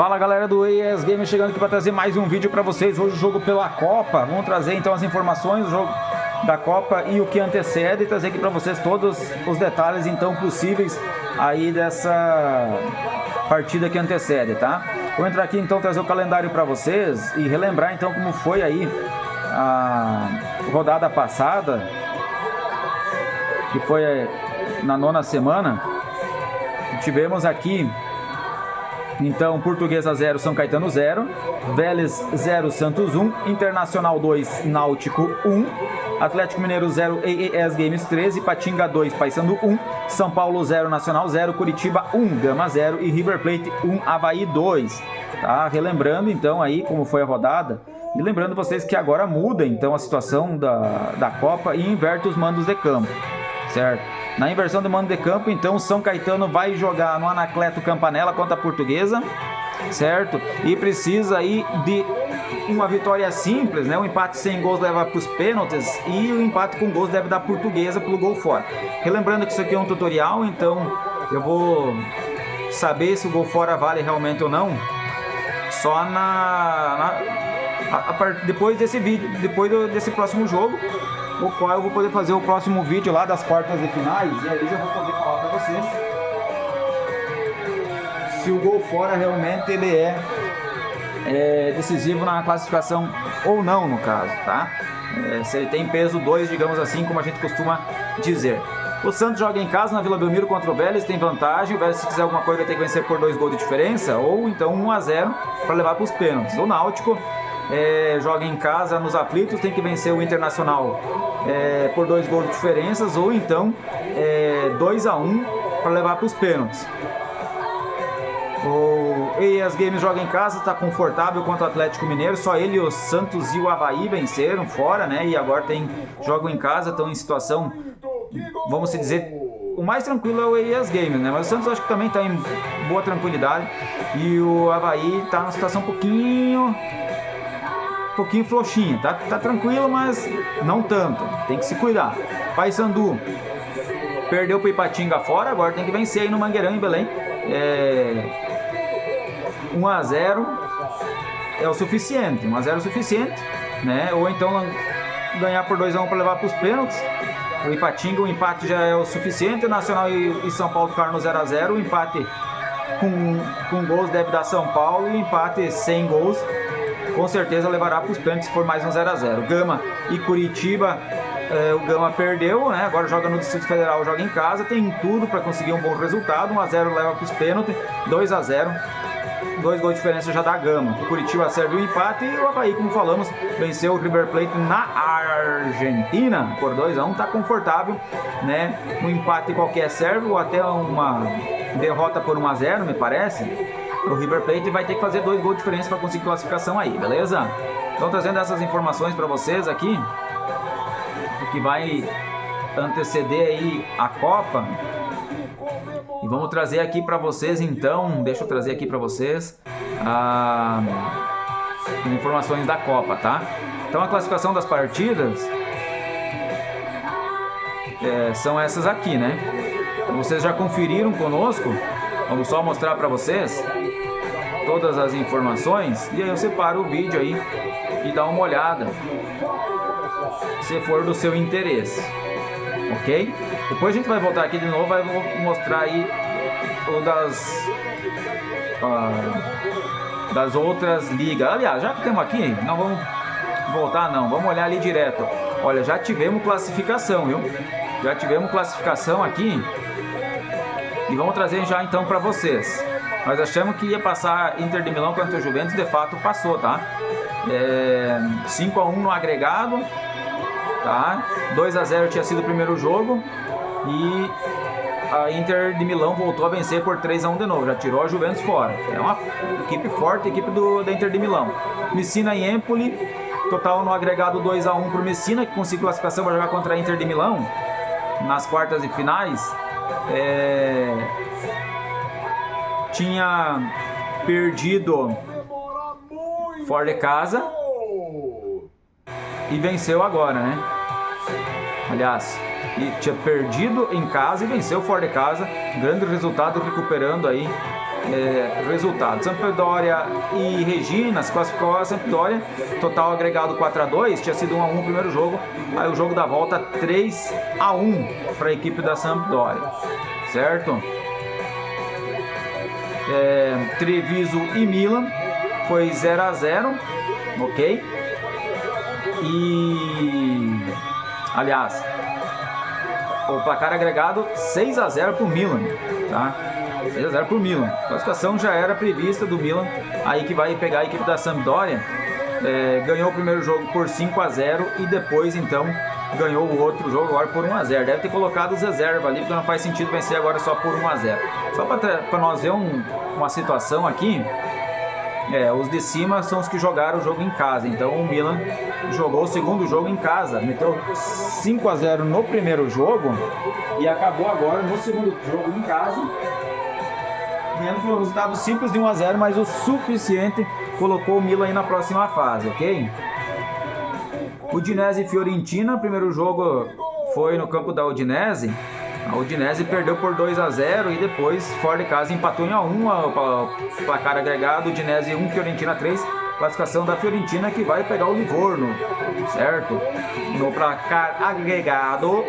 Fala galera do ES Games, chegando aqui para trazer mais um vídeo para vocês. Hoje o jogo pela Copa, vamos trazer então as informações do jogo da Copa e o que antecede, e trazer aqui para vocês todos os detalhes então possíveis aí dessa partida que antecede, tá? Vou entrar aqui então, trazer o calendário para vocês e relembrar então como foi aí a rodada passada, que foi na 9ª semana. Tivemos aqui então Portuguesa 0, São Caetano 0, Vélez 0, Santos 1, Internacional 2, Náutico 1, Atlético Mineiro 0, ES Games 13, Patinga 2, Paysandu 1, São Paulo 0, Nacional 0, Curitiba 1, Gama 0 e River Plate 1, Avaí 2. Tá? Relembrando então aí como foi a rodada e lembrando vocês que agora muda então a situação da Copa e inverte os mandos de campo, certo? Na inversão de mando de campo, então, São Caetano vai jogar no Anacleto Campanella contra a Portuguesa, certo? E precisa aí de uma vitória simples, né? O empate sem gols leva para os pênaltis e o empate com gols deve dar Portuguesa pelo gol fora. Relembrando que isso aqui é um tutorial, então eu vou saber se o gol fora vale realmente ou não só depois desse vídeo, depois desse próximo jogo, o qual eu vou poder fazer o próximo vídeo lá das quartas de finais, e aí já vou poder falar para vocês se o gol fora realmente ele é decisivo na classificação ou não, no caso, tá? Se ele tem peso 2, digamos assim, como a gente costuma dizer. O Santos joga em casa na Vila Belmiro contra o Vélez, tem vantagem. O Vélez, se quiser alguma coisa, vai ter que vencer por 2 gols de diferença, ou então 1-0 para levar para os pênaltis. O Náutico joga em casa nos aflitos, tem que vencer o Internacional por 2 gols de diferenças, ou então 2-1 para levar para os pênaltis. O ES Games joga em casa, está confortável contra o Atlético Mineiro, só ele, o Santos e o Avaí venceram fora, né? E agora jogam em casa, estão em situação, vamos dizer, o mais tranquilo é o ES Games, né? Mas o Santos acho que também está em boa tranquilidade, e o Avaí está numa situação um pouquinho frouxinha, tá tranquilo, mas não tanto, tem que se cuidar. Paysandu perdeu para o Ipatinga fora, agora tem que vencer aí no Mangueirão, em Belém. 1-0 é o suficiente, 1-0 é o suficiente, né? Ou então ganhar por 2-1 para levar para os pênaltis. O Ipatinga, o empate já é o suficiente. O Nacional e São Paulo ficaram no 0-0. O empate com gols deve dar São Paulo, e o empate sem gols com certeza levará para os pênaltis se for mais um 0-0. Gama e Curitiba, o Gama perdeu, né? Agora joga no Distrito Federal, joga em casa, tem tudo para conseguir um bom resultado. 1-0 leva para os pênaltis, 2-0, 2 gols de diferença já dá Gama. O Curitiba serve o empate, e o Avaí, como falamos, venceu o River Plate na Argentina por 2-1, tá confortável, né? Um empate qualquer serve, ou até uma derrota por 1-0, me parece. O River Plate vai ter que fazer 2 gols de diferença para conseguir classificação aí, beleza? Então, trazendo essas informações para vocês aqui, que vai anteceder aí a Copa, e vamos trazer aqui para vocês então, deixa eu trazer aqui para vocês as informações da Copa, tá? Então, a classificação das partidas são essas aqui, né? Então, vocês já conferiram conosco, vamos só mostrar para vocês todas as informações, e aí eu separo o vídeo aí e dá uma olhada se for do seu interesse, ok? Depois a gente vai voltar aqui de novo, vai mostrar aí o das outras ligas. Aliás, já que temos aqui, não vamos voltar não, vamos olhar ali direto. Olha, já tivemos classificação, viu? Já tivemos classificação aqui, e vamos trazer já então para vocês. Nós achamos que ia passar Inter de Milão contra o Juventus, de fato passou, tá? 5-1 no agregado, tá? 2-0 tinha sido o primeiro jogo, e a Inter de Milão voltou a vencer por 3-1 de novo, já tirou a Juventus fora. É uma equipe forte, a equipe da Inter de Milão. Messina e Empoli, total no agregado 2-1 para o Messina, que conseguiu classificação para jogar contra a Inter de Milão nas quartas de finais. Tinha perdido fora de casa e venceu agora, né? Aliás, tinha perdido em casa e venceu fora de casa. Grande resultado, recuperando aí resultado. Sampdoria e Regina se classificou a Sampdoria, total agregado 4-2, tinha sido 1-1 o primeiro jogo, aí o jogo da volta 3-1 para a equipe da Sampdoria, certo? Treviso e Milan foi 0-0, ok? E aliás, o placar agregado 6-0 para o Milan, tá? 6-0 para o Milan. A classificação já era prevista do Milan, aí que vai pegar a equipe da Sampdoria. Ganhou o primeiro jogo por 5-0 e depois então ganhou o outro jogo agora por 1-0. Deve ter colocado os reservas ali, porque não faz sentido vencer agora só por 1-0. Só para nós ver uma situação aqui, os de cima são os que jogaram o jogo em casa. Então o Milan jogou o segundo jogo em casa, meteu 5-0 no primeiro jogo e acabou agora no segundo jogo em casa, ganhando por um resultado simples de 1-0, mas o suficiente colocou o Milan aí na próxima fase, ok? Udinese e Fiorentina, primeiro jogo foi no campo da Udinese. A Udinese perdeu por 2-0 e depois fora de casa empatou em 1-1, o placar agregado, Udinese 1, Fiorentina 3, classificação da Fiorentina que vai pegar o Livorno, certo? No placar agregado,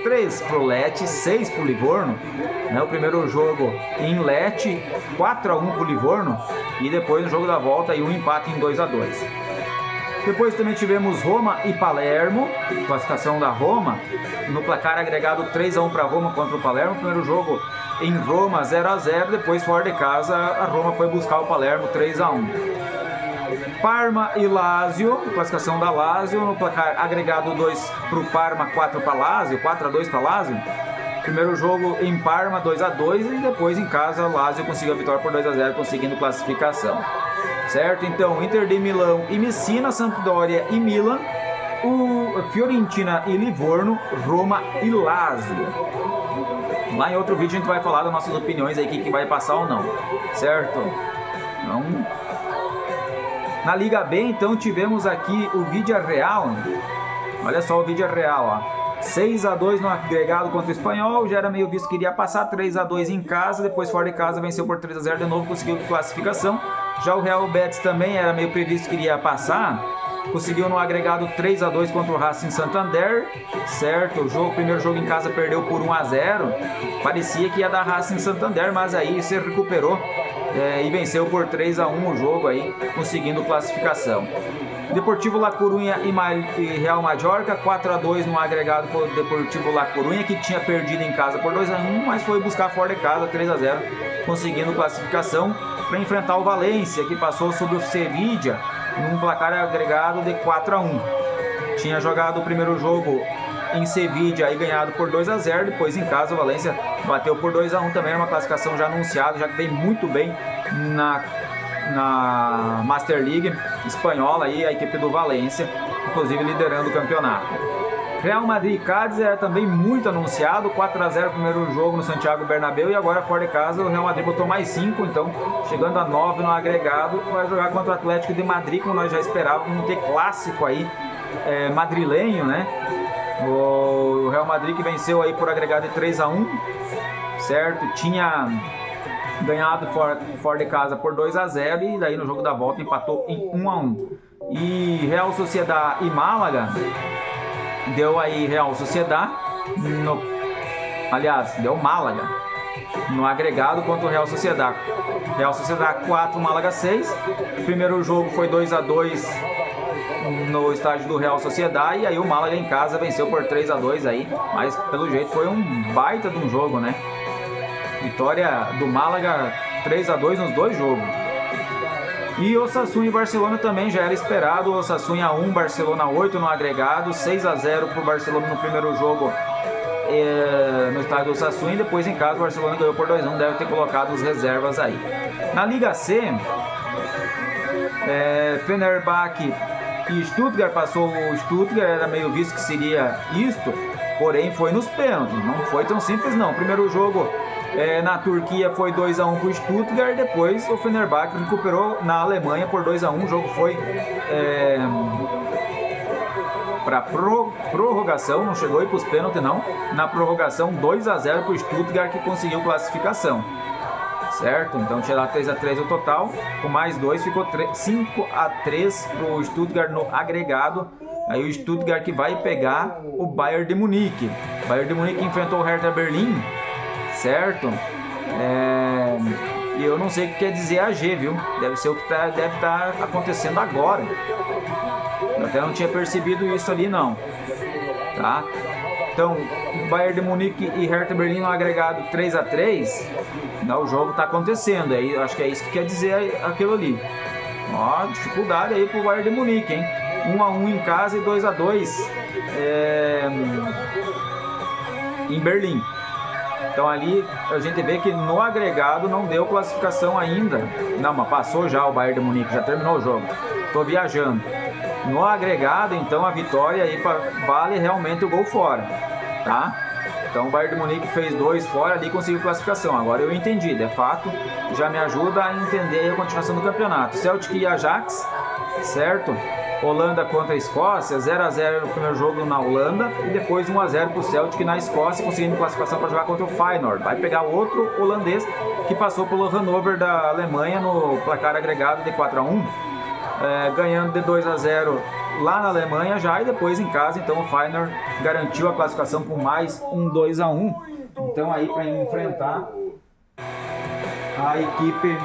3 para o Lecce, 6 para o Livorno, né? O primeiro jogo em Lecce, 4-1 para o Livorno e depois no jogo da volta um empate em 2-2. Depois também tivemos Roma e Palermo, classificação da Roma, no placar agregado 3-1 para Roma contra o Palermo. Primeiro jogo em Roma 0-0, depois fora de casa a Roma foi buscar o Palermo 3-1. Parma e Lazio, classificação da Lazio, no placar agregado 2 para o Parma, 4 para Lazio, 4-2 para Lazio. Primeiro jogo em Parma 2-2 e depois em casa Lazio conseguiu a vitória por 2-0, conseguindo classificação. Certo? Então, Inter de Milão e Messina, Sampdoria e Milan, Fiorentina e Livorno, Roma e Lazio. Lá em outro vídeo a gente vai falar das nossas opiniões aí, que vai passar ou não, certo? Então, na Liga B, então, tivemos aqui o Villarreal. Olha só o Villarreal, ó. 6-2 no agregado contra o Espanhol, já era meio visto que iria passar, 3-2 em casa, depois fora de casa venceu por 3-0 de novo, conseguiu classificação. Já o Real Betis também era meio previsto que iria passar, conseguiu no agregado 3-2 contra o Racing Santander, certo? O primeiro jogo em casa perdeu por 1-0, parecia que ia dar Racing Santander, mas aí se recuperou e venceu por 3-1 o jogo aí, conseguindo classificação. Deportivo La Coruña e Real Mallorca, 4-2 no agregado por Deportivo La Coruña, que tinha perdido em casa por 2-1, mas foi buscar fora de casa 3-0, conseguindo classificação para enfrentar o Valência, que passou sobre o Sevilla num placar agregado de 4-1. Tinha jogado o primeiro jogo em Sevilla e ganhado por 2-0, depois em casa o Valência bateu por 2-1, também era uma classificação já anunciada, já que vem muito bem na Master League espanhola aí, a equipe do Valência, inclusive liderando o campeonato. Real Madrid e Cádiz era também muito anunciado, 4-0 primeiro jogo no Santiago Bernabéu e agora fora de casa o Real Madrid botou mais 5, então chegando a 9 no agregado, vai jogar contra o Atlético de Madrid, como nós já esperávamos, ter clássico aí madrilenho, né? O Real Madrid que venceu aí por agregado de 3-1, certo? Tinha ganhado fora de casa por 2-0 e daí no jogo da volta empatou em 1-1. E Real Sociedad e Málaga, deu aí Real Sociedad, deu Málaga no agregado contra o Real Sociedad. Real Sociedad 4, Málaga 6. Primeiro jogo foi 2-2 no estádio do Real Sociedad e aí o Málaga em casa venceu por 3-2 aí, mas pelo jeito foi um baita de um jogo, né? Vitória do Málaga 3-2 nos dois jogos. E Osasuna e Barcelona também já era esperado. Osasuna 1, Barcelona 8 no agregado, 6-0 para o Barcelona no primeiro jogo no estádio do Osasuna e depois em casa o Barcelona ganhou por 2-1, deve ter colocado os reservas aí. Na Liga C, Fenerbahçe e Stuttgart, passou o Stuttgart, era meio visto que seria isto, porém foi nos pênaltis, não foi tão simples não. Primeiro jogo na Turquia foi 2-1 para o Stuttgart, depois o Fenerbahçe recuperou na Alemanha por 2-1, o jogo foi para prorrogação, não chegou aí para os pênaltis não, na prorrogação 2-0 para o Stuttgart, que conseguiu classificação, certo? Então tinha dado 3-3 o total, com mais 2 ficou 5-3 para o Stuttgart no agregado. Aí o Stuttgart que vai pegar o Bayern de Munique. O Bayern de Munique enfrentou o Hertha Berlim, certo? E eu não sei o que quer dizer AG, viu? Deve ser o que deve estar acontecendo agora. Eu até não tinha percebido isso ali, não. Tá? Então, Bayern de Munique e Hertha Berlim no agregado 3-3. O jogo está acontecendo. Aí, eu acho que é isso que quer dizer aquilo ali. Ó, dificuldade aí pro Bayern de Munique, hein? 1-1 em casa e 2-2 em Berlim. Então ali a gente vê que no agregado não deu classificação ainda. Não, mas passou já o Bayern de Munique, já terminou o jogo. Tô viajando. No agregado, então a vitória aí vale realmente o gol fora, tá? Então o Bayern de Munique fez 2 fora ali e conseguiu classificação. Agora eu entendi, de fato, já me ajuda a entender a continuação do campeonato. Celtic e Ajax, certo? Holanda contra a Escócia, 0-0 no primeiro jogo na Holanda e depois 1-0 para o Celtic na Escócia, conseguindo classificação para jogar contra o Feyenoord. Vai pegar outro holandês que passou pelo Hannover da Alemanha no placar agregado de 4-1, ganhando de 2-0 lá na Alemanha já, e depois em casa, então o Feyenoord garantiu a classificação com mais um 2-1. Então aí para enfrentar a equipe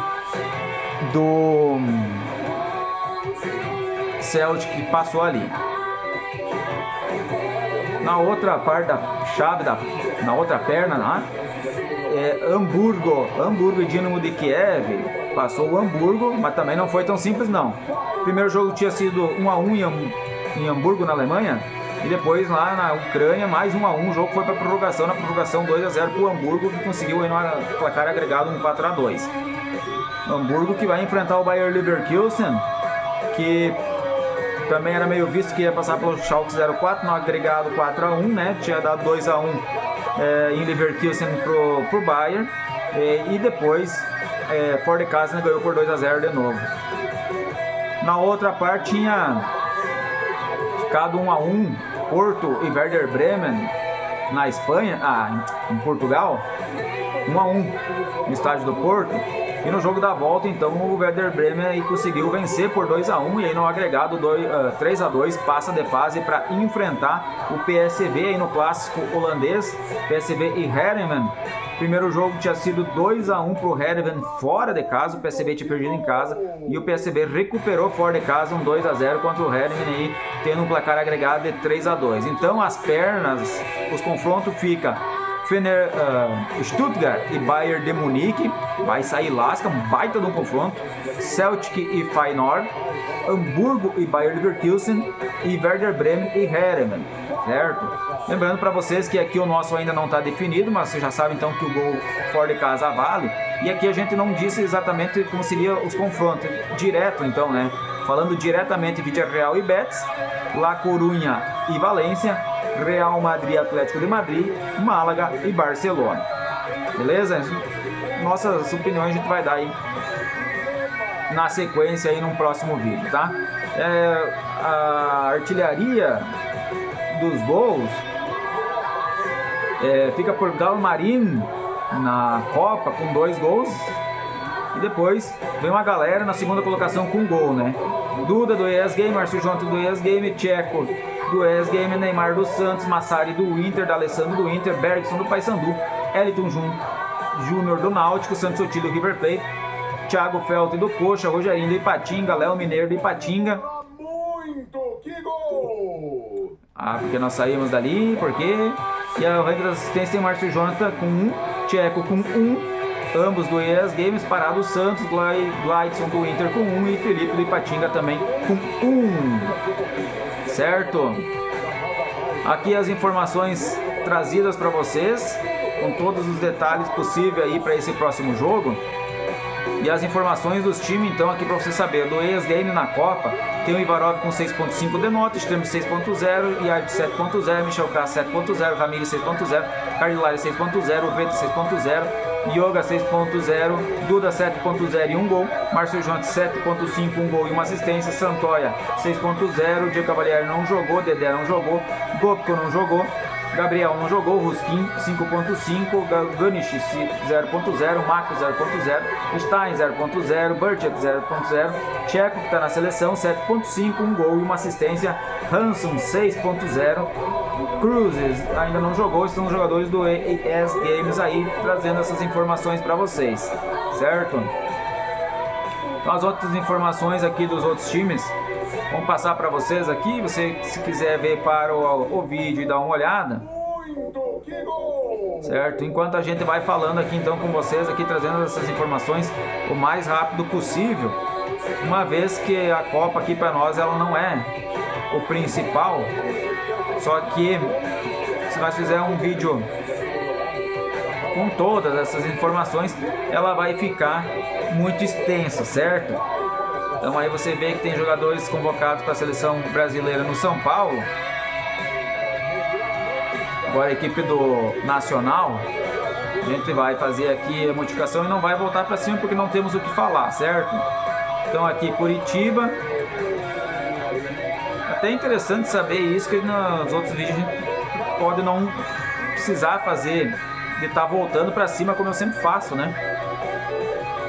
do Celtic que passou ali. Na outra parte da chave, na outra perna, né? Hamburgo e Dinamo de Kiev. Passou o Hamburgo, mas também não foi tão simples não. O primeiro jogo tinha sido 1-1 em Hamburgo, na Alemanha, e depois lá na Ucrânia mais 1-1. O jogo foi para prorrogação, na prorrogação 2-0 para o Hamburgo, que conseguiu aí no placar agregado um 4-2. Hamburgo que vai enfrentar o Bayer Leverkusen, que também era meio visto que ia passar pelo Schalke 04 no agregado 4-1, né? Tinha dado 2-1 em Leverkusen pro Bayern, e depois fora de casa, né, ganhou por 2-0 de novo. Na outra parte tinha ficado 1-1 Porto e Werder Bremen na Espanha, em Portugal, 1-1 no estádio do Porto. E no jogo da volta, então, o Werder Bremen aí conseguiu vencer por 2-1 e aí no agregado 3-2 passa de fase para enfrentar o PSV aí no clássico holandês, PSV e Heerenveen. Primeiro jogo tinha sido 2-1 para o Heerenveen fora de casa, o PSV tinha perdido em casa e o PSV recuperou fora de casa um 2-0 contra o Heerenveen aí, tendo um placar agregado de 3-2. Então as pernas, os confrontos ficam Stuttgart e Bayern de Munique, vai sair lasca, um baita de um confronto. Celtic e Feyenoord, Hamburgo e Bayer Leverkusen e Werder Bremen e Heerenveen, certo? Lembrando para vocês que aqui o nosso ainda não está definido, mas você já sabe então que o gol fora de casa vale. E aqui a gente não disse exatamente como seria os confrontos direto, então, né? Falando diretamente Villarreal e Betis, La Coruña e Valência, Real Madrid, Atlético de Madrid, Málaga e Barcelona. Beleza? Nossas opiniões a gente vai dar aí na sequência aí num próximo vídeo, tá? A artilharia dos gols fica por Galmarin na Copa com 2 gols. E depois vem uma galera na segunda colocação com gol, né? Duda do ES Game, Márcio Jonto do ES Game, Tcheco do ES Game, Neymar do Santos, Massari do Inter, D'Alessandro do Inter, Bergson do Paysandu, Eliton Júnior do Náutico, Santos Sotile do River Plate, Thiago Feltre do Coxa, Rogerinho do Ipatinga, Léo Mineiro do Ipatinga. Que gol! Porque nós saímos dali, porque... E a ranking das assistências tem Márcio Jonathan com 1, Tcheco com 1, ambos do ES Games, Parado Santos, Gleidson do Inter com 1 e Felipe do Ipatinga também com 1. Certo? Aqui as informações trazidas para vocês, com todos os detalhes possíveis aí para esse próximo jogo. E as informações dos times, então, aqui para você saber. Do ES Game na Copa, tem o Ivarov com 6.5 de nota, Extremo 6.0, Iard 7.0, Michel K 7.0, Ramírez 6.0, Cardilari 6.0, Veta 6.0, Yoga 6.0, Duda 7.0 e 1 gol, Márcio Jonte 7.5, 1 gol e 1 assistência, Santoya 6.0, Diego Cavalieri não jogou, Dedé não jogou, Gopko não jogou, Gabriel não jogou, Ruskin 5.5, Ganish 0.0, Mako 0.0, Stein 0.0, Burchett 0.0, Checo que está na seleção 7.5, um gol e uma assistência, Hanson 6.0, Cruzes ainda não jogou, são os jogadores do ES Games aí trazendo essas informações para vocês, certo? Então, as outras informações aqui dos outros times vamos passar para vocês aqui. Você, se quiser ver para o vídeo e dar uma olhada, certo? Enquanto a gente vai falando aqui então com vocês aqui, trazendo essas informações o mais rápido possível, uma vez que a Copa aqui para nós ela não é o principal, só que se nós fizermos um vídeo com todas essas informações, ela vai ficar muito extensa, certo? Então aí você vê que tem jogadores convocados para a seleção brasileira no São Paulo. Agora a equipe do Nacional, a gente vai fazer aqui a modificação e não vai voltar para cima porque não temos o que falar, certo? Então aqui Curitiba. Até interessante saber isso, que nos outros vídeos a gente pode não precisar fazer de estar voltando para cima como eu sempre faço, né?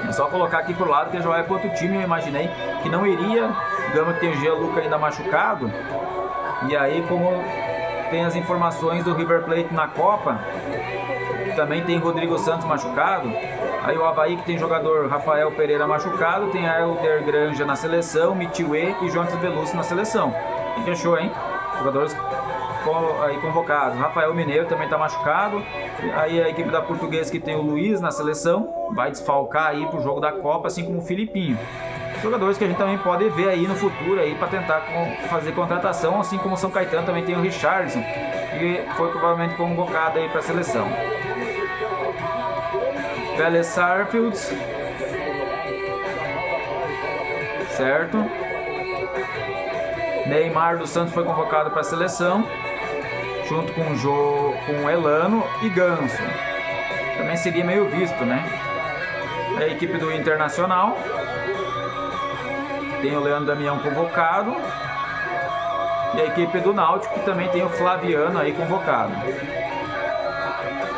É só colocar aqui pro lado que já vai para outro time. Eu imaginei que não iria, digamos que tem o Gianluca ainda machucado, e aí como tem as informações do River Plate na Copa, também tem Rodrigo Santos machucado, aí o Avaí que tem jogador Rafael Pereira machucado, tem Helder Granja na seleção, Mitue e Jonas Belucci na seleção. O que achou, hein? Jogadores aí convocados. Rafael Mineiro também está machucado. Aí a equipe da Portuguesa que tem o Luiz na seleção vai desfalcar aí para o jogo da Copa, assim como o Filipinho. Jogadores que a gente também pode ver aí no futuro aí para tentar fazer contratação, assim como o São Caetano também tem o Richardson, que foi provavelmente convocado aí para a seleção. Vélez Sarsfields, certo? Neymar dos Santos foi convocado para a seleção, junto com o Elano e Ganso. Também seria meio visto, né? A equipe do Internacional tem o Leandro Damião convocado, e a equipe do Náutico que também tem o Flaviano aí convocado.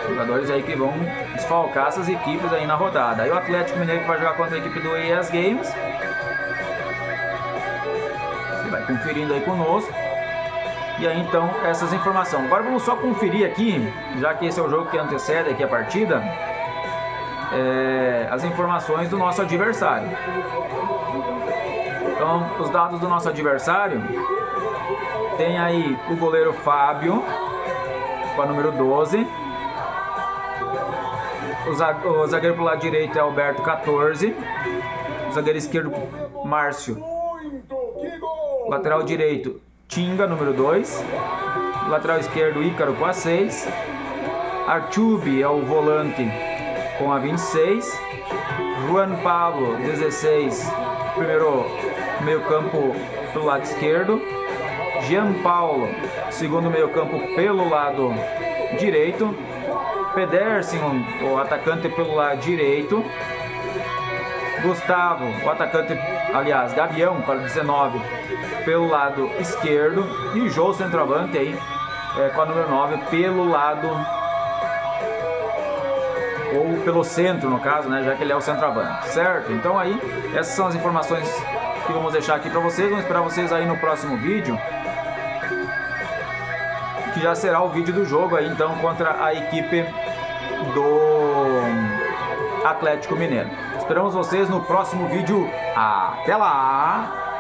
Jogadores aí que vão desfalcar essas equipes aí na rodada. Aí o Atlético Mineiro que vai jogar contra a equipe do ES Games. Você vai conferindo aí conosco. E aí então essas informações. Agora vamos só conferir aqui, já que esse é o jogo que antecede aqui a partida, as informações do nosso adversário. Então os dados do nosso adversário tem aí o goleiro Fábio com a número 12. O zagueiro pro lado direito é Alberto 14. O zagueiro esquerdo Márcio. Lateral direito Tinga, número 2. Lateral esquerdo Ícaro com a 6. Artubi é o volante com a 26. Juan Pablo 16, primeiro meio campo pelo lado esquerdo. Jean Paulo, segundo meio campo pelo lado direito. Pedersen, o atacante pelo lado direito. Gustavo, o atacante, aliás, Gavião, para 19, pelo lado esquerdo. E o Jô, centroavante aí, com a número 9, pelo lado, ou pelo centro no caso, né, já que ele é o centroavante, certo? Então aí, essas são as informações que vamos deixar aqui para vocês. Vamos esperar vocês aí no próximo vídeo, que já será o vídeo do jogo aí então contra a equipe do Atlético Mineiro. Esperamos vocês no próximo vídeo. Até lá!